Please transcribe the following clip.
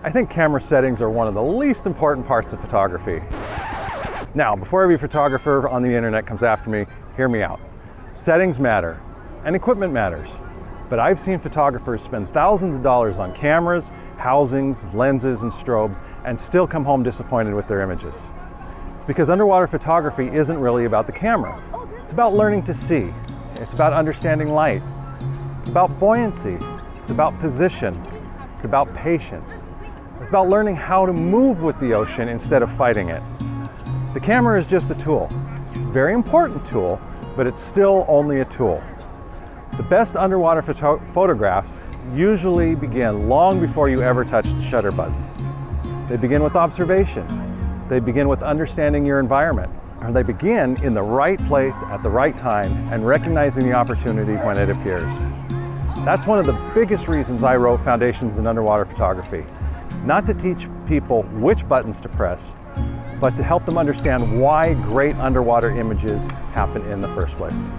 I think camera settings are one of the least important parts of photography. Now, before every photographer on the internet comes after me, hear me out. Settings matter, and equipment matters. But I've seen photographers spend thousands of dollars on cameras, housings, lenses, and strobes, and still come home disappointed with their images. It's because underwater photography isn't really about the camera. It's about learning to see. It's about understanding light. It's about buoyancy. It's about position. It's about patience. It's about learning how to move with the ocean instead of fighting it. The camera is just a tool. Very important tool, but it's still only a tool. The best underwater photographs usually begin long before you ever touch the shutter button. They begin with observation. They begin with understanding your environment. Or they begin in the right place at the right time and recognizing the opportunity when it appears. That's one of the biggest reasons I wrote Foundations in Underwater Photography. Not to teach people which buttons to press, but to help them understand why great underwater images happen in the first place.